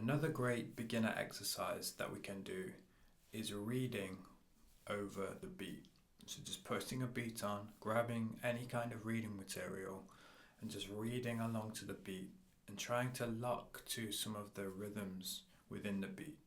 Another great beginner exercise that we can do is reading over the beat. So just posting a beat on, grabbing any kind of reading material and just reading along to the beat and trying to lock to some of the rhythms within the beat.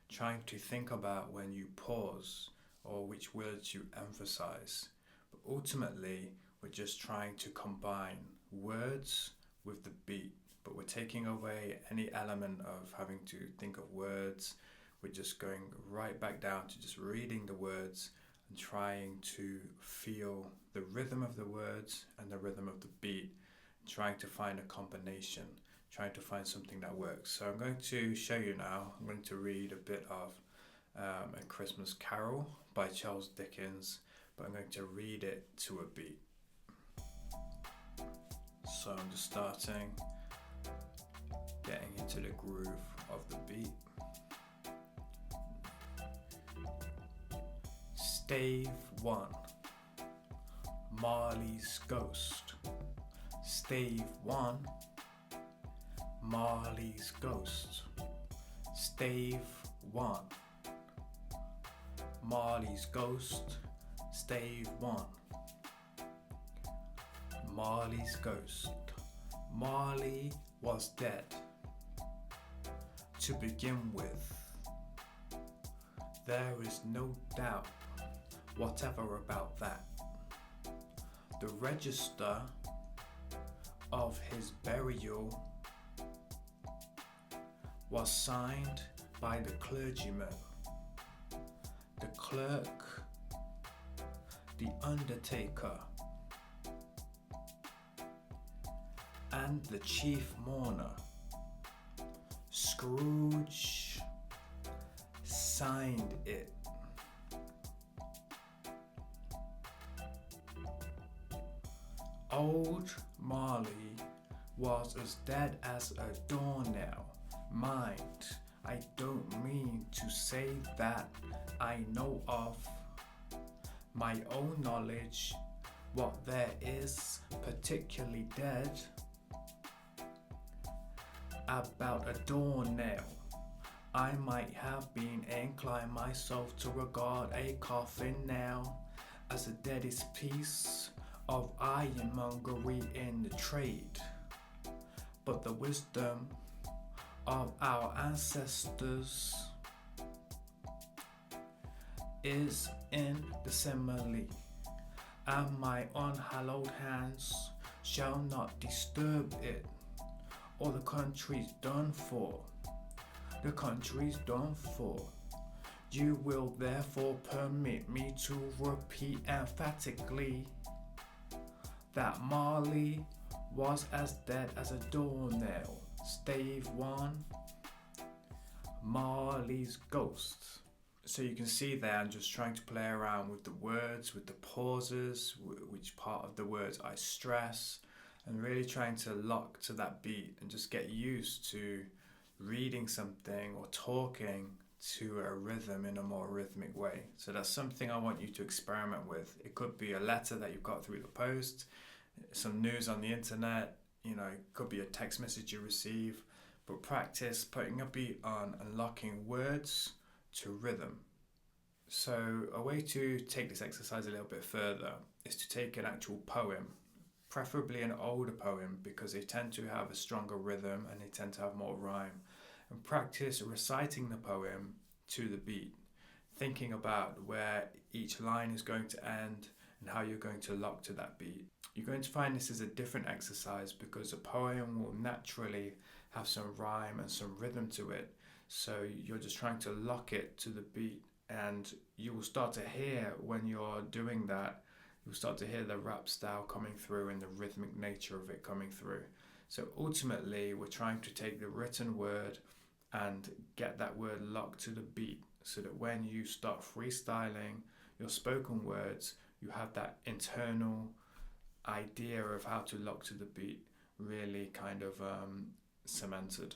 Trying to think about when you pause or which words you emphasize. But ultimately, we're just trying to combine words with the beat, but we're taking away any element of having to think of words. We're just going right back down to just reading the words and trying to feel the rhythm of the words and the rhythm of the beat, trying to find a combination, trying to find something that works. So I'm going to show you now. I'm going to read a bit of A Christmas Carol by Charles Dickens, but I'm going to read it to a beat. So I'm just starting, getting into the groove of the beat. Stave 1, Marley's Ghost. Stave 1, Marley's Ghost. Stave 1, Marley's Ghost. Stave 1, Marley's Ghost. Marley was dead to begin with. There is no doubt whatever about that. The register of his burial was signed by the clergyman, the clerk, the undertaker, and the chief mourner. Scrooge signed it. Old Marley was as dead as a doornail. Mind, I don't mean to say that I know of my own knowledge what there is particularly dead about a doornail. I might have been inclined myself to regard a coffin nail as the deadest piece of ironmongery in the trade, but the wisdom of our ancestors is in the simile, and my unhallowed hands shall not disturb it, or the country's done for. The country's done for. You will therefore permit me to repeat emphatically that Marley was as dead as a doornail. Stave 1, Marley's Ghost. So you can see there I'm just trying to play around with the words, with the pauses, which part of the words I stress, and really trying to lock to that beat and just get used to reading something or talking to a rhythm in a more rhythmic way. So that's something I want you to experiment with. It could be a letter that you've got through the post, some news on the internet, it could be a text message you receive, but practice putting a beat on and locking words to rhythm. So a way to take this exercise a little bit further is to take an actual poem, preferably an older poem, because they tend to have a stronger rhythm and they tend to have more rhyme, and practice reciting the poem to the beat, thinking about where each line is going to end and how you're going to lock to that beat. You're going to find this is a different exercise because a poem will naturally have some rhyme and some rhythm to it, so you're just trying to lock it to the beat, and you will start to hear when you're doing that, you'll start to hear the rap style coming through and the rhythmic nature of it coming through. So ultimately we're trying to take the written word and get that word locked to the beat, so that when you start freestyling your spoken words, you have that internal idea of how to lock to the beat really kind of cemented.